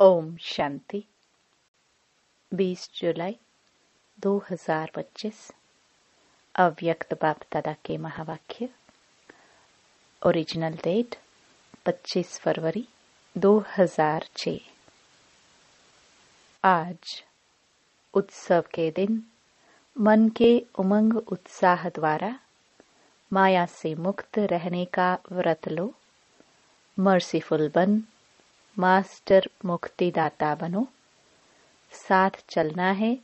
ओम शांति। 20 जुलाई 2025 अव्यक्त बाप दादा के महावाक्य। ओरिजिनल डेट 25 फरवरी 2006। आज उत्सव के दिन मन के उमंग उत्साह द्वारा माया से मुक्त रहने का व्रत लो। मर्सीफुल बन, मास्टर मुक्तिदाता बनो। साथ चलना है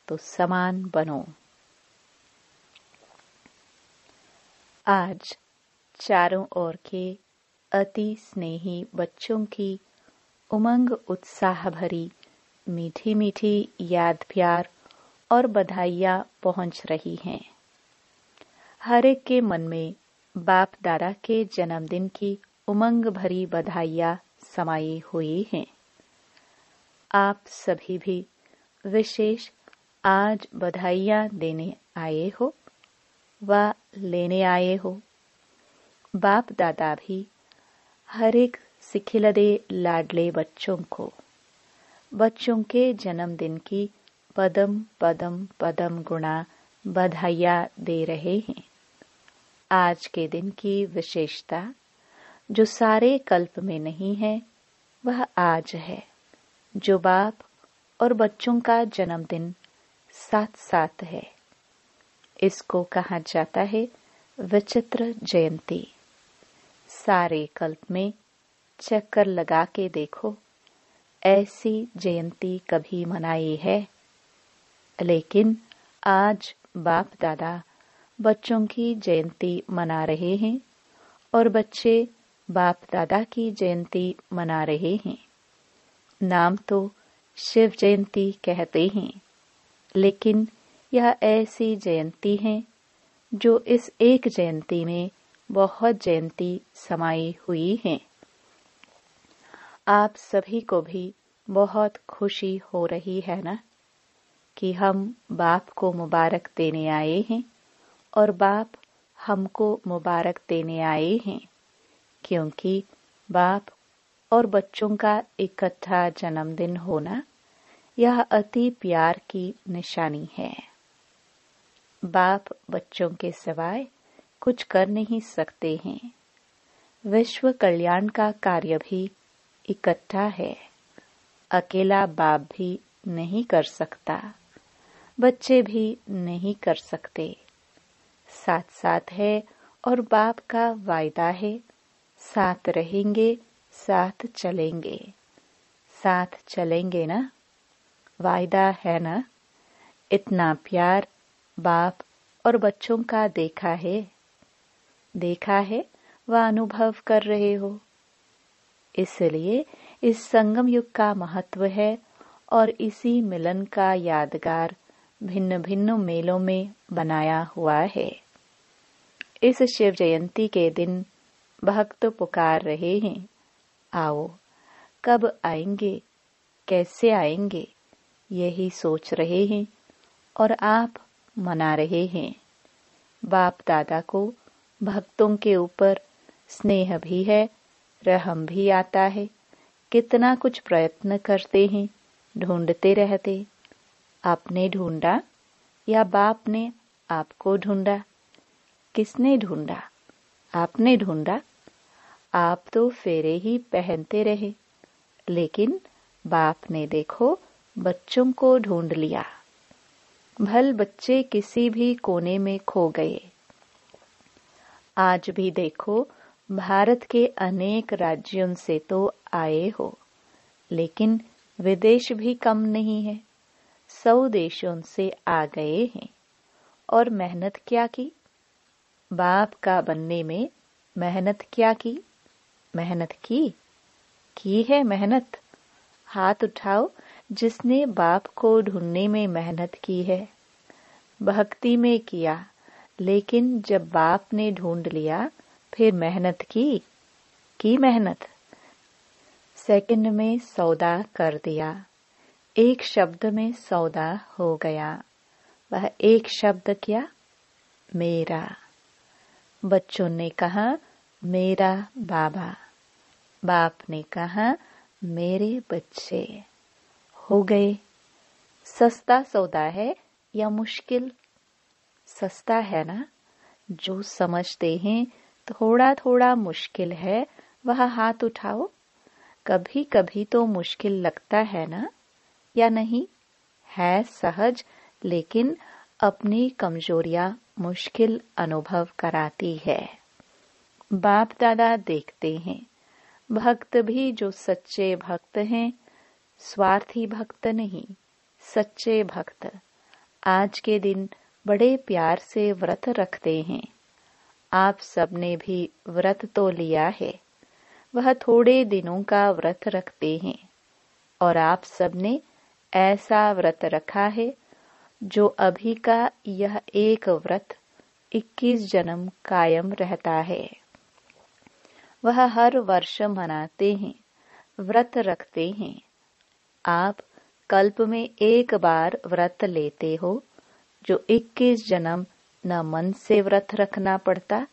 तो समान बनो। आज चारों ओर के अति स्नेही बच्चों की उमंग उत्साह भरी मीठी मीठी याद प्यार और बधाइयाँ पहुंच रही हैं। हर एक के मन में बाप दादा के जन्मदिन की उमंग भरी बधाइयाँ समाई हुई हैं। आप सभी भी विशेष आज बधाइयाँ देने आए हो व लेने आए हो। बाप दादा भी हर एक सिखिलदे लाडले बच्चों के जन्मदिन की पदम पदम पदम गुणा बधाइयाँ दे रहे हैं। आज के दिन की विशेषता जो सारे कल्प में नहीं है वह आज है, जो बाप और बच्चों का जन्मदिन साथ साथ है। इसको कहा जाता है विचित्र जयंती। सारे कल्प में चक्कर लगा के देखो, ऐसी जयंती कभी मनाई है? लेकिन आज बाप दादा बच्चों की जयंती मना रहे हैं और बच्चे बाप दादा की जयंती मना रहे हैं। नाम तो शिव जयंती कहते हैं, लेकिन यह ऐसी जयंती है जो इस एक जयंती में बहुत जयंती समाई हुई है। आप सभी को भी बहुत खुशी हो रही है ना कि हम बाप को मुबारक देने आए हैं और बाप हमको मुबारक देने आए हैं, क्योंकि बाप और बच्चों का इकट्ठा जन्मदिन होना यह अति प्यार की निशानी है। बाप बच्चों के सिवाय कुछ कर नहीं सकते हैं। विश्व कल्याण का कार्य भी इकट्ठा है। अकेला बाप भी नहीं कर सकता, बच्चे भी नहीं कर सकते। साथ साथ है और बाप का वायदा है, साथ रहेंगे, साथ चलेंगे। साथ चलेंगे ना? वायदा है ना? इतना प्यार बाप और बच्चों का देखा है व अनुभव कर रहे हो। इसलिए इस संगम युग का महत्व है और इसी मिलन का यादगार भिन्न भिन्न मेलों में बनाया हुआ है। इस शिव जयंती के दिन भक्त पुकार रहे हैं, आओ। कब आएंगे, कैसे आएंगे, यही सोच रहे हैं और आप मना रहे हैं। बाप दादा को भक्तों के ऊपर स्नेह भी है, रहम भी आता है। कितना कुछ प्रयत्न करते हैं, ढूंढते रहते। आपने ढूंढा या बाप ने आपको ढूंढा? किसने ढूंढा? आपने ढूंढा। आप तो फेरे ही पहनते रहे, लेकिन बाप ने देखो बच्चों को ढूंढ लिया। भल बच्चे किसी भी कोने में खो गए। आज भी देखो, भारत के अनेक राज्यों से तो आए हो, लेकिन विदेश भी कम नहीं है। 100 देशों से आ गए हैं और मेहनत क्या की? बाप का बनने में मेहनत क्या की? मेहनत की है मेहनत। हाथ उठाओ जिसने बाप को ढूंढने में मेहनत की है। भक्ति में किया, लेकिन जब बाप ने ढूंढ लिया फिर मेहनत की मेहनत। सेकंड में सौदा कर दिया। एक शब्द में सौदा हो गया। वह एक शब्द क्या? मेरा। बच्चों ने कहा मेरा बाबा। बाप ने कहा मेरे बच्चे हो गए। सस्ता सौदा है या मुश्किल? सस्ता है ना। जो समझते हैं थोड़ा थोड़ा मुश्किल है वह हाथ उठाओ। कभी कभी तो मुश्किल लगता है ना, या नहीं? है सहज, लेकिन अपनी कमजोरियां मुश्किल अनुभव कराती है। बाप दादा देखते हैं, भक्त भी जो सच्चे भक्त हैं, स्वार्थी भक्त नहीं, सच्चे भक्त आज के दिन बड़े प्यार से व्रत रखते हैं। आप सबने भी व्रत तो लिया है, वह थोड़े दिनों का व्रत रखते हैं, और आप सबने ऐसा व्रत रखा है जो अभी का यह एक व्रत 21 जन्म कायम रहता है। वह हर वर्ष मनाते हैं, व्रत रखते हैं। आप कल्प में एक बार व्रत लेते हो, जो 21 जन्म न मन से व्रत रखना पड़ता,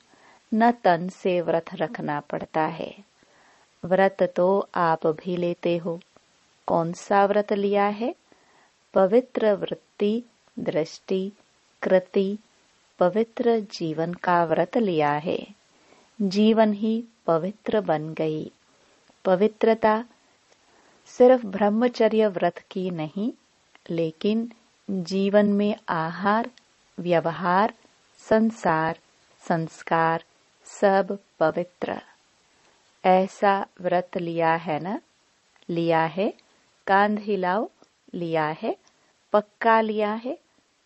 न तन से व्रत रखना पड़ता है। व्रत तो आप भी लेते हो। कौन सा व्रत लिया है? पवित्र वृत्ति, दृष्टि, कृति, पवित्र जीवन का व्रत लिया है। जीवन ही पवित्र बन गई। पवित्रता सिर्फ ब्रह्मचर्य व्रत की नहीं, लेकिन जीवन में आहार, व्यवहार, संसार, संस्कार सब पवित्र। ऐसा व्रत लिया है ना? लिया है? कांध हिलाओ। लिया है? पक्का लिया है?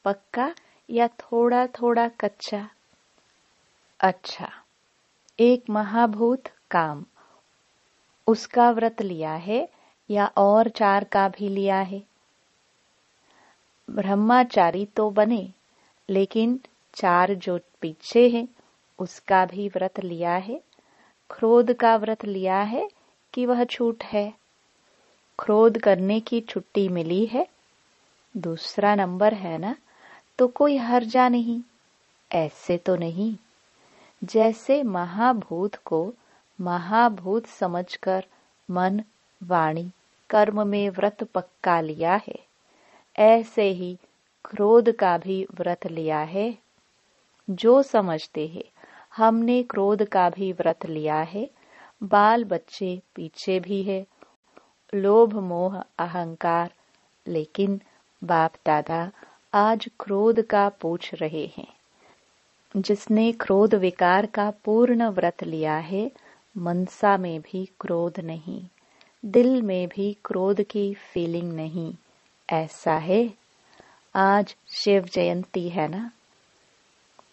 पक्का या थोड़ा थोड़ा कच्चा? अच्छा, एक महाभूत काम, उसका व्रत लिया है या और 4 का भी लिया है? ब्रह्मचारी तो बने, लेकिन 4 जो पीछे हैं उसका भी व्रत लिया है? क्रोध का व्रत लिया है कि वह छूट है? क्रोध करने की छुट्टी मिली है, दूसरा नंबर है ना, तो कोई हर्जा नहीं। ऐसे तो नहीं। जैसे महाभूत को महाभूत समझकर मन, वाणी, कर्म में व्रत पक्का लिया है, ऐसे ही क्रोध का भी व्रत लिया है। जो समझते हैं हमने क्रोध का भी व्रत लिया है, बाल बच्चे पीछे भी है, लोभ मोह अहंकार, लेकिन बाप दादा आज क्रोध का पूछ रहे हैं। जिसने क्रोध विकार का पूर्ण व्रत लिया है, मनसा में भी क्रोध नहीं, दिल में भी क्रोध की फीलिंग नहीं। ऐसा है। आज शिव जयंती है ना,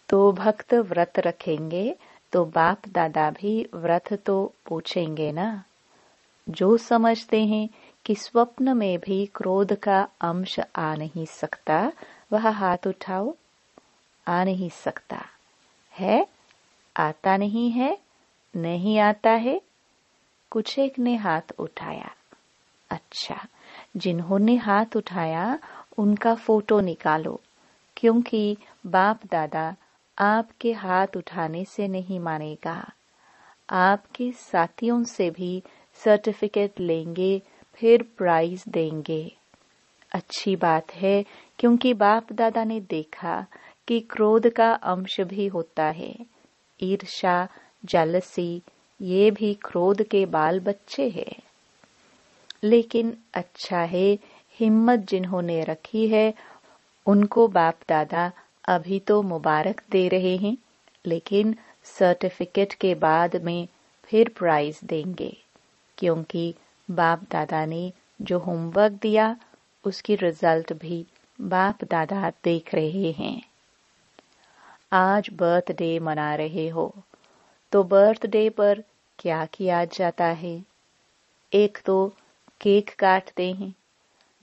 तो भक्त व्रत रखेंगे तो बाप दादा भी व्रत तो पूछेंगे ना। जो समझते हैं कि स्वप्न में भी क्रोध का अंश आ नहीं सकता, वह हाथ उठाओ। आ नहीं सकता है? आता नहीं है? नहीं आता है? कुछ एक ने हाथ उठाया। अच्छा, जिन्होंने हाथ उठाया उनका फोटो निकालो, क्योंकि बाप दादा आपके हाथ उठाने से नहीं मानेगा। आपके साथियों से भी सर्टिफिकेट लेंगे, फिर प्राइज देंगे। अच्छी बात है, क्योंकि बाप दादा ने देखा कि क्रोध का अंश भी होता है। ईर्ष्या, जेलसी, ये भी क्रोध के बाल बच्चे हैं। लेकिन अच्छा है, हिम्मत जिन्होंने रखी है उनको बाप दादा अभी तो मुबारक दे रहे हैं, लेकिन सर्टिफिकेट के बाद में फिर प्राइज देंगे, क्योंकि बाप दादा ने जो होमवर्क दिया उसकी रिजल्ट भी बाप दादा देख रहे हैं। आज बर्थडे मना रहे हो, तो बर्थडे पर क्या किया जाता है? एक तो केक काटते हैं,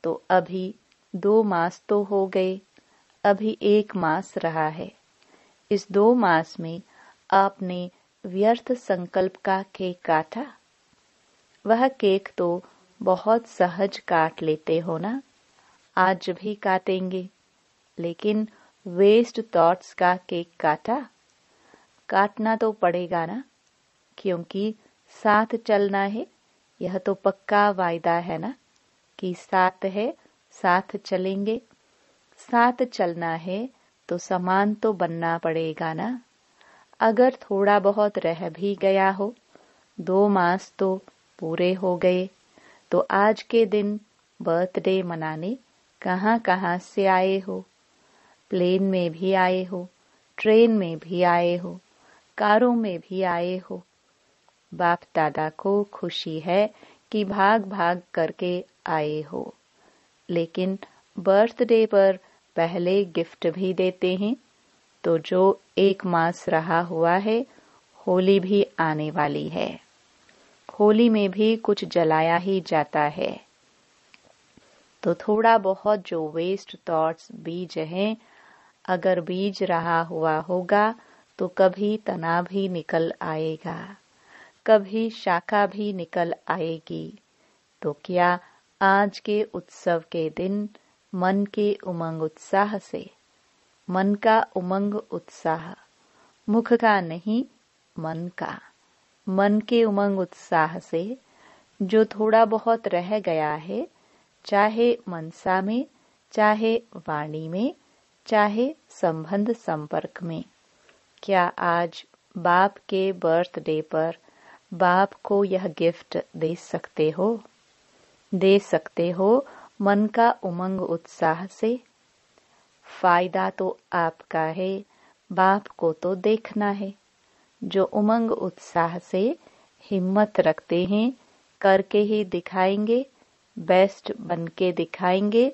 तो अभी 2 मास तो हो गए, अभी 1 मास रहा है। इस 2 मास में आपने व्यर्थ संकल्प का केक काटा? वह केक तो बहुत सहज काट लेते हो ना, आज भी काटेंगे, लेकिन वेस्ट थॉट्स का केक काटा? काटना तो पड़ेगा ना, क्योंकि साथ चलना है, यह तो पक्का वायदा है ना कि साथ है, साथ चलेंगे। साथ चलना है तो समान तो बनना पड़ेगा ना। अगर थोड़ा बहुत रह भी गया हो, 2 मास तो पूरे हो गए, तो आज के दिन बर्थडे मनाने कहाँ कहाँ से आए हो। प्लेन में भी आए हो, ट्रेन में भी आए हो, कारों में भी आए हो। बाप दादा को खुशी है कि भाग भाग करके आए हो। लेकिन बर्थडे पर पहले गिफ्ट भी देते हैं। तो जो 1 मास रहा हुआ है, होली भी आने वाली है। होली में भी कुछ जलाया ही जाता है। तो थोड़ा बहुत जो वेस्ट थॉट्स बीज हैं, अगर बीज रहा हुआ होगा तो कभी तना भी निकल आएगा, कभी शाखा भी निकल आएगी। तो क्या आज के उत्सव के दिन मन के उमंग उत्साह से, मन का उमंग उत्साह, मुख का नहीं मन का, मन के उमंग उत्साह से जो थोड़ा बहुत रह गया है, चाहे मनसा में, चाहे वाणी में, चाहे संबंध संपर्क में, क्या आज बाप के बर्थडे पर बाप को यह गिफ्ट दे सकते हो? दे सकते हो मन का उमंग उत्साह से। फायदा तो आपका है, बाप को तो देखना है। जो उमंग उत्साह से हिम्मत रखते हैं, करके ही दिखाएंगे, बेस्ट बनके दिखाएंगे,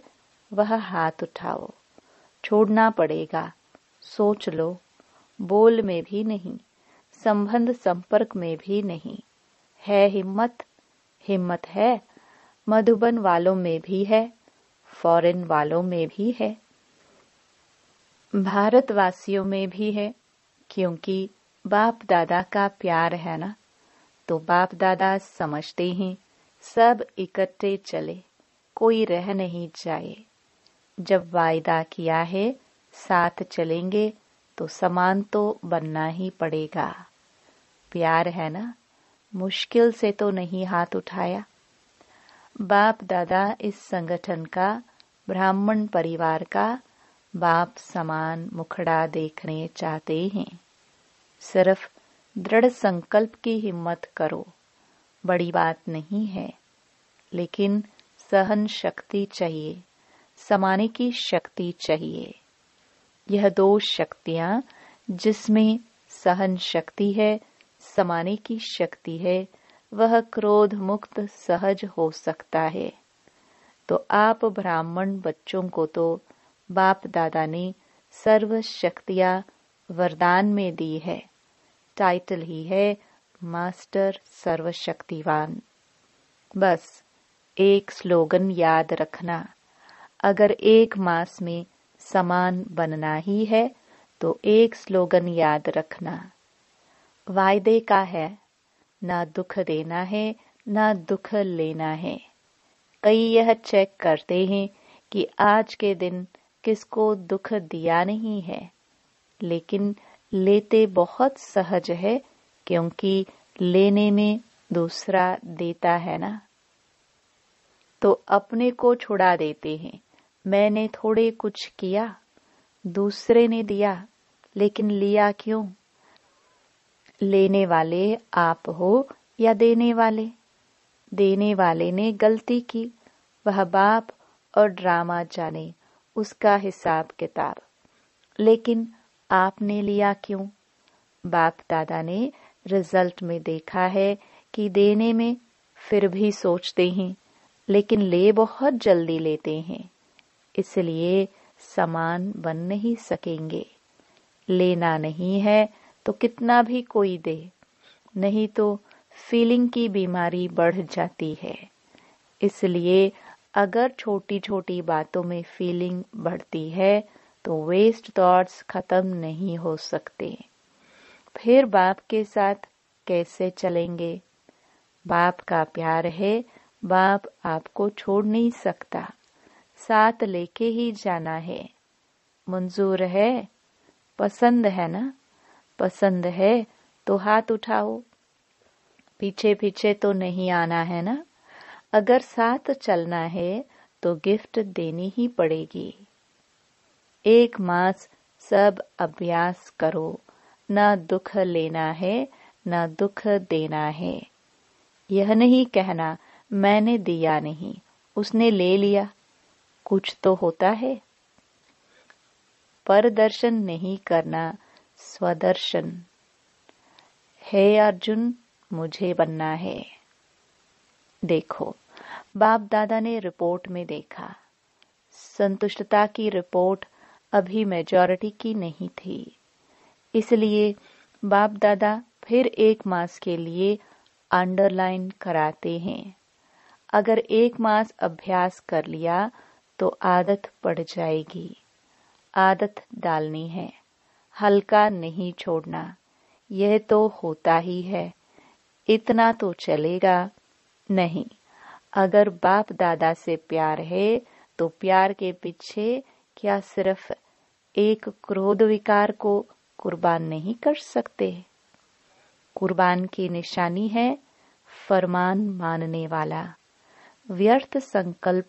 वह हाथ उठाओ। छोड़ना पड़ेगा, सोच लो। बोल में भी नहीं, संबंध संपर्क में भी नहीं। है हिम्मत, हिम्मत है। मधुबन वालों में भी है, फॉरेन वालों में भी है, भारतवासियों में भी है। क्योंकि बाप दादा का प्यार है ना। तो बाप दादा समझते हैं सब इकट्ठे चले, कोई रह नहीं जाए। जब वायदा किया है साथ चलेंगे तो समान तो बनना ही पड़ेगा। प्यार है ना, मुश्किल से तो नहीं हाथ उठाया। बाप दादा इस संगठन का, ब्राह्मण परिवार का बाप समान मुखड़ा देखने चाहते हैं। सिर्फ दृढ़ संकल्प की हिम्मत करो, बड़ी बात नहीं है। लेकिन सहन शक्ति चाहिए, समाने की शक्ति चाहिए। यह 2 शक्तियां जिसमें सहन शक्ति है, समाने की शक्ति है, वह क्रोध मुक्त सहज हो सकता है। तो आप ब्राह्मण बच्चों को तो बाप दादा ने सर्व शक्तियां वरदान में दी है। टाइटल ही है मास्टर सर्वशक्तिवान। बस एक स्लोगन याद रखना, अगर 1 मास में समान बनना ही है तो एक स्लोगन याद रखना। वायदे का है, ना दुख देना है, ना दुख लेना है। कई यह चेक करते हैं कि आज के दिन किसको दुख दिया नहीं है, लेकिन लेते बहुत सहज है, क्योंकि लेने में दूसरा देता है ना। तो अपने को छुड़ा देते हैं। मैंने थोड़े कुछ किया, दूसरे ने दिया, लेकिन लिया क्यों? लेने वाले आप हो या देने वाले? देने वाले ने गलती की, वह बाप और ड्रामा जाने उसका हिसाब किताब। लेकिन आपने लिया क्यों? बाप दादा ने रिजल्ट में देखा है कि देने में फिर भी सोचते हैं, लेकिन ले बहुत जल्दी लेते हैं, इसलिए समान बन नहीं सकेंगे। लेना नहीं है तो कितना भी कोई दे, नहीं तो फीलिंग की बीमारी बढ़ जाती है। इसलिए अगर छोटी छोटी बातों में फीलिंग बढ़ती है तो वेस्ट थॉट्स खत्म नहीं हो सकते। फिर बाप के साथ कैसे चलेंगे? बाप का प्यार है, बाप आपको छोड़ नहीं सकता, साथ लेके ही जाना है। मंजूर है? पसंद है ना? पसंद है तो हाथ उठाओ। पीछे पीछे तो नहीं आना है ना। अगर साथ चलना है तो गिफ्ट देनी ही पड़ेगी। 1 मास सब अभ्यास करो, न दुख लेना है न दुख देना है। यह नहीं कहना मैंने दिया नहीं, उसने ले लिया, कुछ तो होता है। परदर्शन नहीं करना, स्वदर्शन। हे अर्जुन, मुझे बनना है। देखो, बाप दादा ने रिपोर्ट में देखा, संतुष्टता की रिपोर्ट अभी मेजॉरिटी की नहीं थी। इसलिए बाप दादा फिर 1 मास के लिए अंडरलाइन कराते हैं। अगर 1 मास अभ्यास कर लिया तो आदत पड़ जाएगी। आदत डालनी है, हल्का नहीं छोड़ना। यह तो होता ही है, इतना तो चलेगा नहीं। अगर बाप दादा से प्यार है तो प्यार के पीछे क्या सिर्फ एक क्रोध विकार को कुर्बान नहीं कर सकते? कुर्बान की निशानी है फरमान मानने वाला। व्यर्थ संकल्प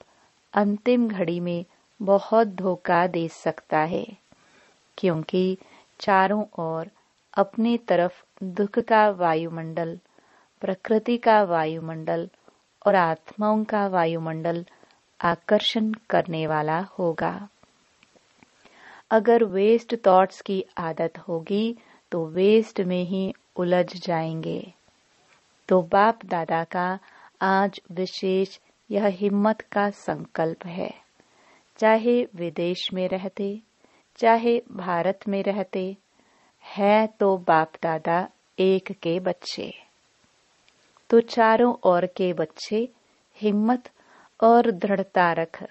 अंतिम घड़ी में बहुत धोखा दे सकता है, क्योंकि चारों ओर अपनी तरफ दुख का वायुमंडल, प्रकृति का वायुमंडल और आत्माओं का वायुमंडल आकर्षण करने वाला होगा। अगर वेस्ट थॉट्स की आदत होगी तो वेस्ट में ही उलझ जाएंगे। तो बाप दादा का आज विशेष यह हिम्मत का संकल्प है। चाहे विदेश में रहते, चाहे भारत में रहते, है तो बाप दादा एक के बच्चे। तो चारों ओर के बच्चे हिम्मत और दृढ़ता रख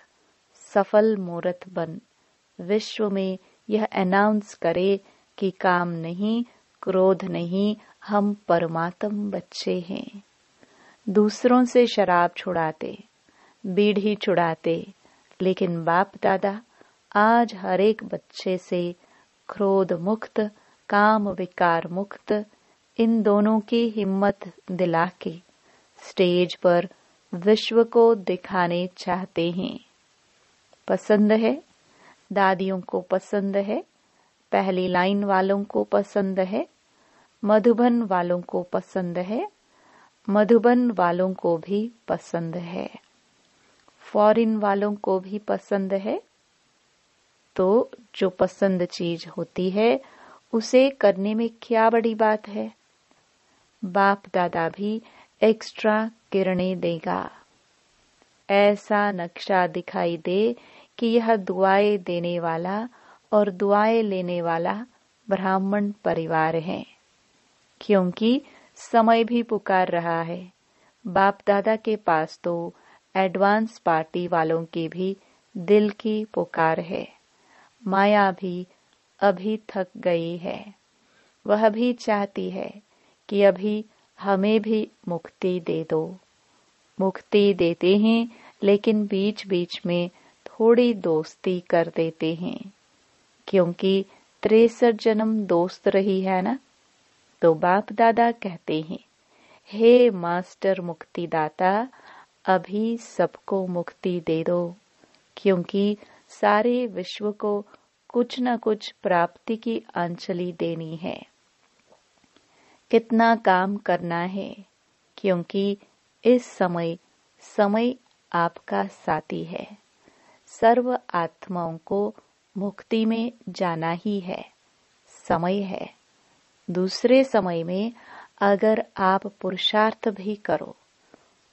सफल मूर्त बन विश्व में यह अनाउंस करे कि काम नहीं, क्रोध नहीं, हम परमात्म बच्चे हैं। दूसरों से शराब छुड़ाते, बीड़ी छुड़ाते, लेकिन बाप दादा आज हर एक बच्चे से क्रोध मुक्त, काम विकार मुक्त, इन दोनों की हिम्मत दिला के स्टेज पर विश्व को दिखाने चाहते हैं। पसंद है? दादियों को पसंद है, पहली लाइन वालों को पसंद है, मधुबन वालों को पसंद है, मधुबन वालों को भी पसंद है, फॉरेन वालों को भी पसंद है। तो जो पसंद चीज होती है उसे करने में क्या बड़ी बात है? बाप दादा भी एक्स्ट्रा किरणें देगा। ऐसा नक्शा दिखाई दे कि यह दुआएं देने वाला और दुआएं लेने वाला ब्राह्मण परिवार है, क्योंकि समय भी पुकार रहा है। बाप दादा के पास तो एडवांस पार्टी वालों की भी दिल की पुकार है। माया भी अभी थक गई है, वह भी चाहती है कि अभी हमें भी मुक्ति दे दो। मुक्ति देते हैं, लेकिन बीच बीच में थोड़ी दोस्ती कर देते हैं, क्योंकि 63 जन्म दोस्त रही है ना। तो बाप दादा कहते हैं, हे मास्टर मुक्तिदाता, अभी सबको मुक्ति दे दो, क्योंकि सारे विश्व को कुछ न कुछ प्राप्ति की अंजलि देनी है। कितना काम करना है, क्योंकि इस समय आपका साथी है। सर्व आत्माओं को मुक्ति में जाना ही है, समय है। दूसरे समय में अगर आप पुरुषार्थ भी करो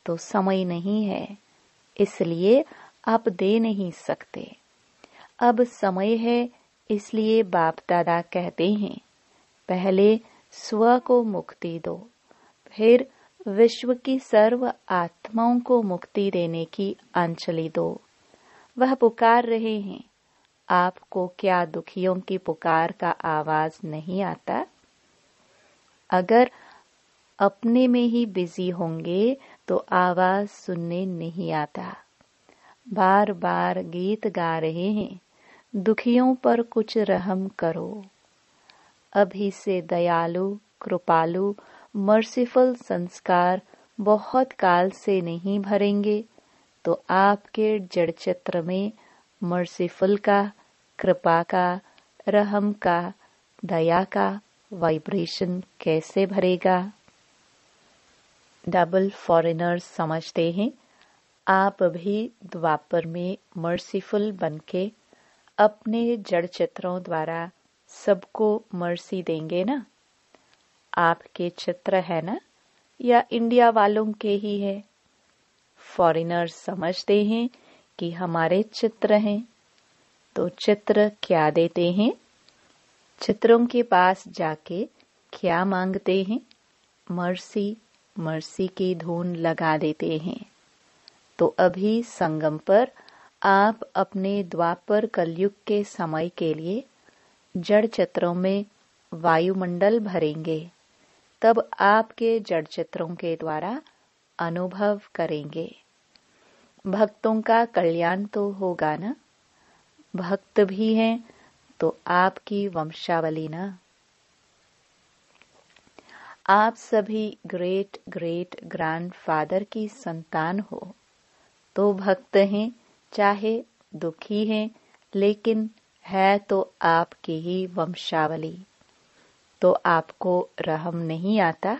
तो समय नहीं है, इसलिए आप दे नहीं सकते। अब समय है, इसलिए बाप दादा कहते हैं, पहले स्व को मुक्ति दो, फिर विश्व की सर्व आत्माओं को मुक्ति देने की अंजलि दो। वह पुकार रहे हैं, आपको क्या दुखियों की पुकार का आवाज नहीं आता? अगर अपने में ही बिजी होंगे तो आवाज सुनने नहीं आता। बार बार गीत गा रहे हैं, दुखियों पर कुछ रहम करो। अभी से दयालु, कृपालु, मर्सीफुल संस्कार बहुत काल से नहीं भरेंगे तो आपके जड़ चित्र में मर्सीफुल का, कृपा का, रहम का, दया का वाइब्रेशन कैसे भरेगा। डबल फॉरेनर्स समझते हैं आप भी द्वापर में मर्सीफुल बनके अपने जड़ चित्रों द्वारा सबको मर्सी देंगे ना। आपके चित्र है ना, या इंडिया वालों के ही है। फॉरेनर्स समझते हैं कि हमारे चित्र हैं, तो चित्र क्या देते हैं, चित्रों के पास जाके क्या मांगते हैं, मर्सी, मर्सी की धुन लगा देते हैं। तो अभी संगम पर आप अपने द्वापर कलयुग के समय के लिए जड़ चित्रों में वायुमंडल भरेंगे, तब आपके जड़ चित्रों के द्वारा अनुभव करेंगे। भक्तों का कल्याण तो होगा ना, भक्त भी हैं तो आपकी वंशावली ना। आप सभी ग्रेट ग्रेट ग्रैंडफादर की संतान हो, तो भक्त हैं, चाहे दुखी हैं, लेकिन है तो आपकी ही वंशावली। तो आपको रहम नहीं आता?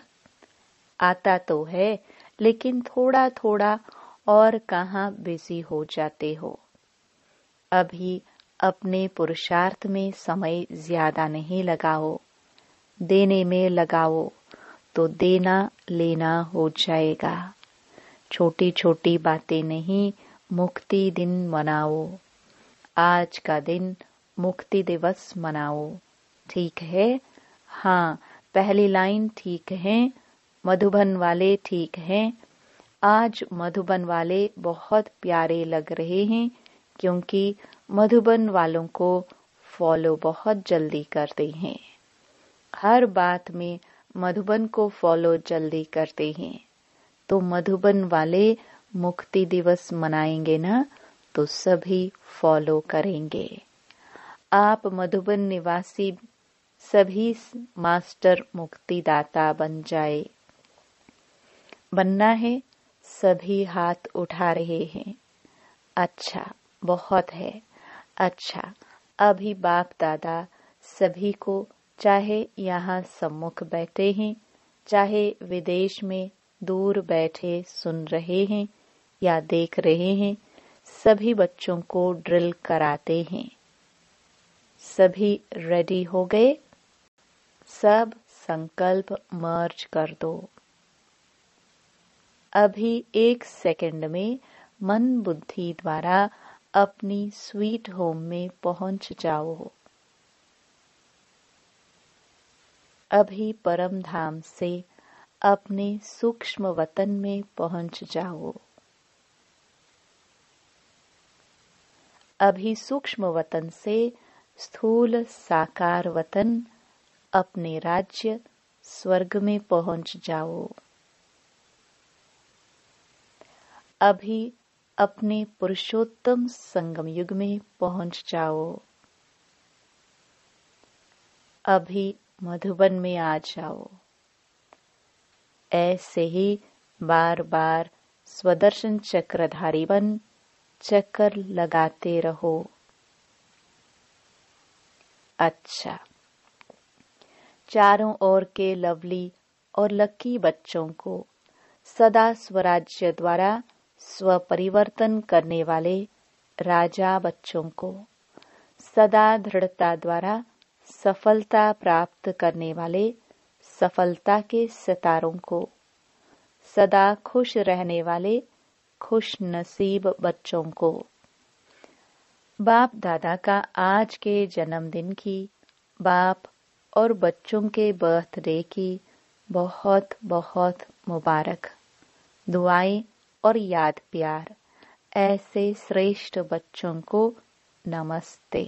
आता तो है, लेकिन थोड़ा थोड़ा, और कहाँ बिजी हो जाते हो। अभी अपने पुरुषार्थ में समय ज्यादा नहीं लगाओ, देने में लगाओ, तो देना लेना हो जाएगा। छोटी छोटी बातें नहीं, मुक्ति दिन मनाओ। आज का दिन मुक्ति दिवस मनाओ, ठीक है? हाँ, पहली लाइन ठीक है, मधुबन वाले ठीक हैं। आज मधुबन वाले बहुत प्यारे लग रहे हैं, क्योंकि मधुबन वालों को फॉलो बहुत जल्दी करते हैं। हर बात में मधुबन को फॉलो जल्दी करते हैं। तो मधुबन वाले मुक्ति दिवस मनाएंगे ना, तो सभी फॉलो करेंगे। आप मधुबन निवासी सभी मास्टर मुक्तिदाता बन जाए। बनना है, सभी हाथ उठा रहे हैं। अच्छा, बहुत है। अच्छा, अभी बाप दादा सभी को, चाहे यहाँ सम्मुख बैठे हैं, चाहे विदेश में दूर बैठे सुन रहे हैं या देख रहे हैं, सभी बच्चों को ड्रिल कराते हैं। सभी रेडी हो गए? सब संकल्प मर्ज कर दो। अभी 1 सेकंड में मन बुद्धि द्वारा अपनी स्वीट होम में पहुंच जाओ। अभी परम धाम से अपने सूक्ष्म वतन में पहुंच जाओ। अभी सूक्ष्म वतन से स्थूल साकार वतन, अपने राज्य स्वर्ग में पहुंच जाओ। अभी अपने पुरुषोत्तम संगम युग में पहुंच जाओ। अभी मधुबन में आ जाओ। ऐसे ही बार बार स्वदर्शन चक्रधारी बन चक्कर लगाते रहो। अच्छा, चारों ओर के लवली और लकी बच्चों को सदा स्वराज्य द्वारा स्वपरिवर्तन करने वाले राजा बच्चों को, सदा दृढ़ता द्वारा सफलता प्राप्त करने वाले सफलता के सितारों को, सदा खुश रहने वाले खुश नसीब बच्चों को, बाप दादा का आज के जन्मदिन की, बाप और बच्चों के बर्थडे की बहुत बहुत मुबारक। दुआएं और याद प्यार ऐसे श्रेष्ठ बच्चों को नमस्ते।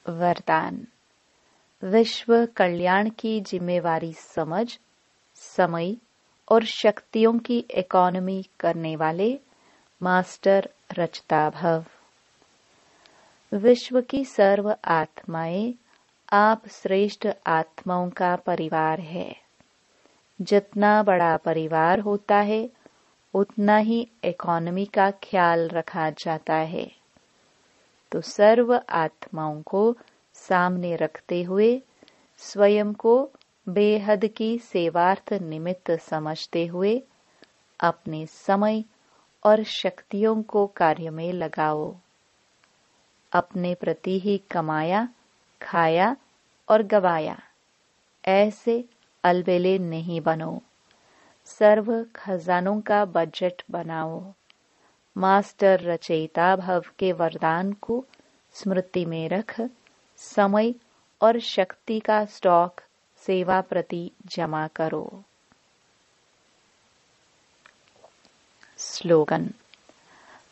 वरदान। विश्व कल्याण की जिम्मेवारी समझ, समय और शक्तियों की इकोनॉमी करने वाले मास्टर रचता भव। विश्व की सर्व आत्माएं आप श्रेष्ठ आत्माओं का परिवार है। जितना बड़ा परिवार होता है उतना ही इकोनॉमी का ख्याल रखा जाता है। तो सर्व आत्माओं को सामने रखते हुए स्वयं को बेहद की सेवार्थ निमित्त समझते हुए अपने समय और शक्तियों को कार्य में लगाओ। अपने प्रति ही कमाया, खाया और गवाया, ऐसे अलबेले नहीं बनो। सर्व खजानों का बजट बनाओ। मास्टर रचयिता भव के वरदान को स्मृति में रख समय और शक्ति का स्टॉक सेवा प्रति जमा करो। स्लोगन।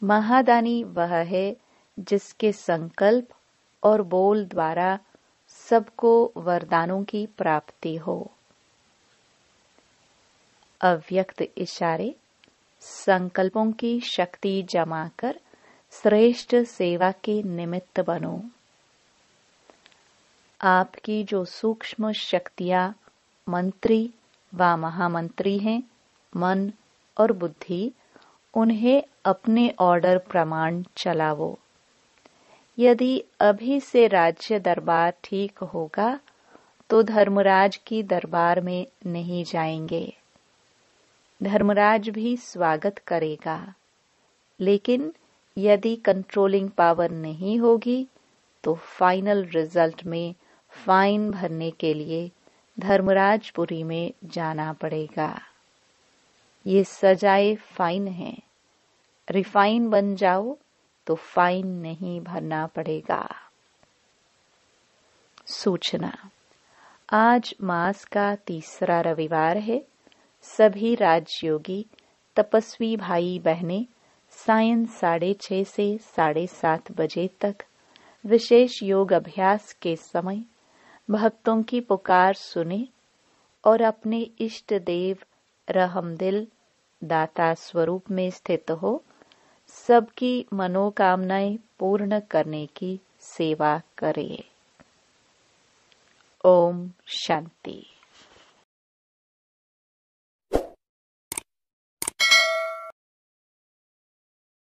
महादानी वह है जिसके संकल्प और बोल द्वारा सबको वरदानों की प्राप्ति हो। अव्यक्त इशारे। संकल्पों की शक्ति जमा कर श्रेष्ठ सेवा के निमित्त बनो। आपकी जो सूक्ष्म शक्तियां मंत्री व महामंत्री हैं, मन और बुद्धि, उन्हें अपने ऑर्डर प्रमाण चलावो। यदि अभी से राज्य दरबार ठीक होगा तो धर्मराज की दरबार में नहीं जाएंगे। धर्मराज भी स्वागत करेगा, लेकिन यदि कंट्रोलिंग पावर नहीं होगी तो फाइनल रिजल्ट में फाइन भरने के लिए धर्मराजपुरी में जाना पड़ेगा। ये सजाए फाइन है। रिफाइन बन जाओ तो फाइन नहीं भरना पड़ेगा। सूचना। आज मास का तीसरा रविवार है। सभी राजयोगी तपस्वी भाई बहनें सायं 6:30 से 7:30 बजे तक विशेष योग अभ्यास के समय भक्तों की पुकार सुने और अपने इष्ट देव रहमदिल दाता स्वरूप में स्थित हो सबकी मनोकामनाएं पूर्ण करने की सेवा करें। ओम शांति।